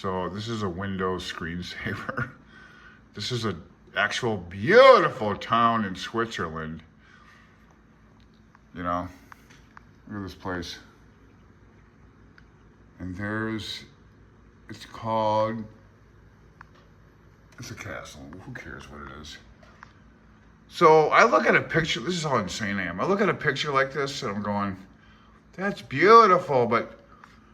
So this is a Windows screensaver. This is an actual beautiful town in Switzerland. You know, look at this place. And it's a castle. Who cares what it is? So I look at a picture, this is how insane I am. I look at a picture like this and I'm going, that's beautiful, but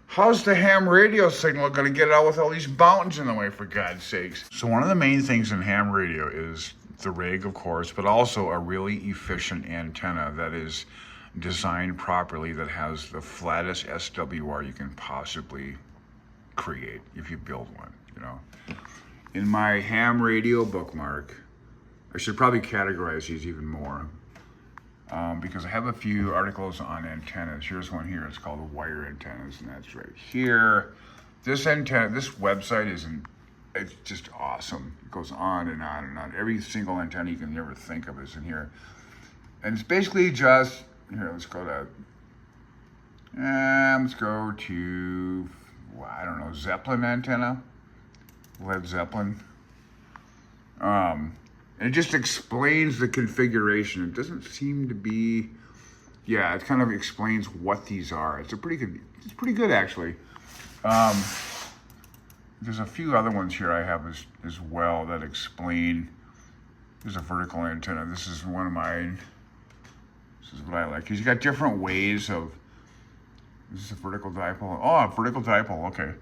how's the ham radio signal going to get out with all these mountains in the way, for God's sakes? So one of the main things in ham radio is the rig, of course, but also a really efficient antenna that is designed properly, that has the flattest SWR you can possibly create if you build one, you know. In my ham radio bookmark, I should probably categorize these even more because I have a few articles on antennas. Here's one here. It's called wire antennas, and that's right here. This website it's just awesome. It goes on and on and on. Every single antenna you can ever think of is in here. And it's basically just, here, let's go to, I don't know, Zeppelin antenna, Led Zeppelin. And it just explains the configuration. It doesn't seem to be, yeah, it kind of explains what these are. It's pretty good actually. There's a few other ones here I have as well that explain. There's a vertical antenna. This is one of mine. This is what I like, because you got different ways of, this is a vertical dipole. Oh, a vertical dipole, okay.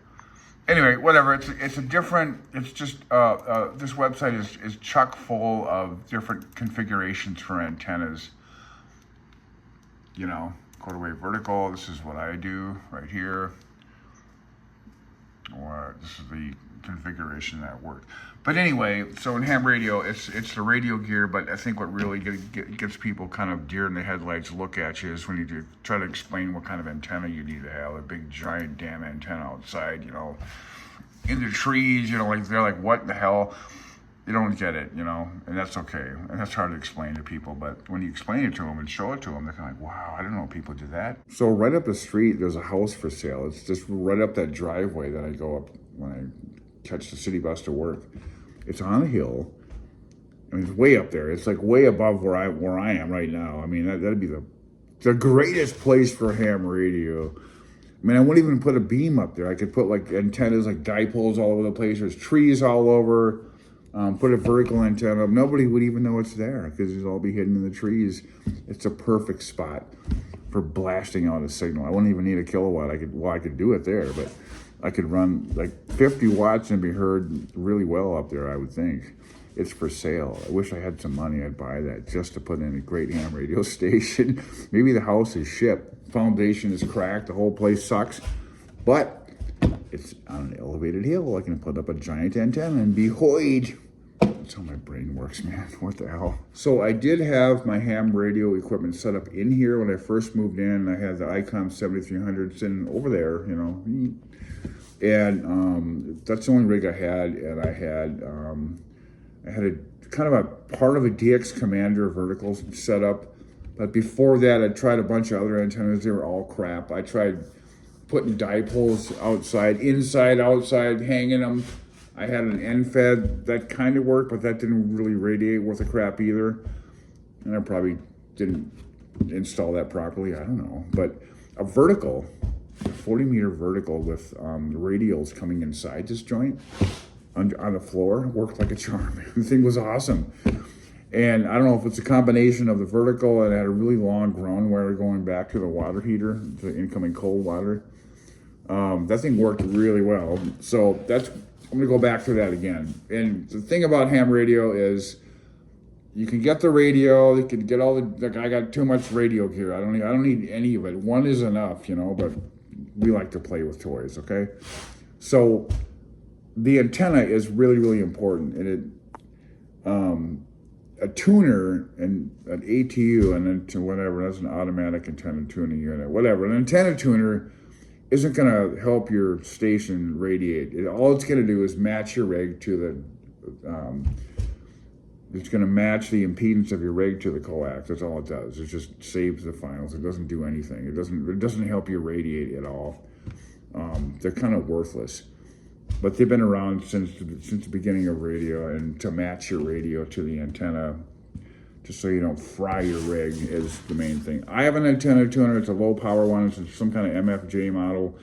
Anyway, whatever, it's just, this website is chock full of different configurations for antennas. You know, quarter wave vertical, this is what I do right here. Or this is the configuration that worked. But anyway, so in ham radio, it's the radio gear, but I think what really gets people kind of deer in the headlights look at you is when you try to explain what kind of antenna you need to have, a big giant damn antenna outside, you know, in the trees, you know, like they're like, what the hell? You don't get it, you know, and that's okay. And that's hard to explain to people, but when you explain it to them and show it to them, they're kind of like, wow, I didn't know people did that. So right up the street, there's a house for sale. It's just right up that driveway that I go up when I catch the city bus to work. It's on a hill. I mean, it's way up there. It's like way above where I am right now. I mean, that'd be the greatest place for ham radio. I mean, I wouldn't even put a beam up there. I could put like antennas, like dipoles all over the place. There's trees all over. Put a vertical antenna up. Nobody would even know it's there because it'd all be hidden in the trees. It's a perfect spot for blasting out a signal. I wouldn't even need a kilowatt. I could do it there, but I could run like 50 watts and be heard really well up there, I would think. It's for sale. I wish I had some money. I'd buy that just to put in a great ham radio station. Maybe the house is shit. Foundation is cracked. The whole place sucks. But it's on an elevated hill. I can put up a giant antenna and be hoid. That's how my brain works, man. What the hell? So I did have my ham radio equipment set up in here when I first moved in. I had the ICOM 7300 sitting over there, you know. And that's the only rig I had. And I had a kind of a part of a DX Commander vertical set up. But before that, I tried a bunch of other antennas. They were all crap. I tried putting dipoles outside, inside, outside, hanging them. I had an end-fed that kind of worked, but that didn't really radiate worth a crap either. And I probably didn't install that properly. I don't know. But a vertical, a 40-meter vertical with radials coming inside this joint on the floor worked like a charm. The thing was awesome. And I don't know if it's a combination of the vertical and it had a really long ground wire going back to the water heater, the incoming cold water. That thing worked really well. So I'm gonna go back to that again. And the thing about ham radio is you can get the radio, you can get all I got too much radio gear. I don't need any of it. One is enough, you know, but we like to play with toys, okay? So the antenna is really, really important. And a tuner and an ATU and then to whatever, that's an automatic antenna tuning unit, whatever. An antenna tuner isn't gonna help your station radiate. All it's gonna do is match your rig to it's gonna match the impedance of your rig to the coax. That's all it does. It just saves the files. It doesn't do anything. It doesn't help you radiate at all. They're kind of worthless. but they've been around since the beginning of radio, and to match your radio to the antenna, just so you don't fry your rig, is the main thing. I have an antenna 200. It's a low power one. It's some kind of MFJ model.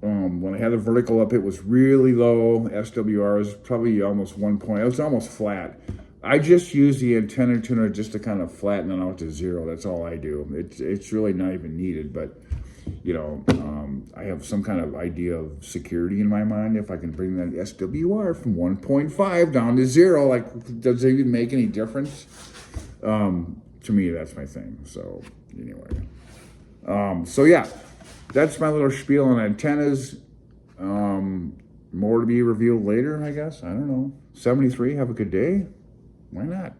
When I had the vertical up, it was really low. SWR was probably almost 1 point. It was almost flat. I just use the antenna tuner just to kind of flatten it out to 0. That's all I do. It's really not even needed, but you know, I have some kind of idea of security in my mind. If I can bring that SWR from 1.5 down to 0, like, does it even make any difference? To me, that's my thing. So anyway, so yeah, that's my little spiel on antennas. More to be revealed later, I guess. I don't know. 73, have a good day. Why not?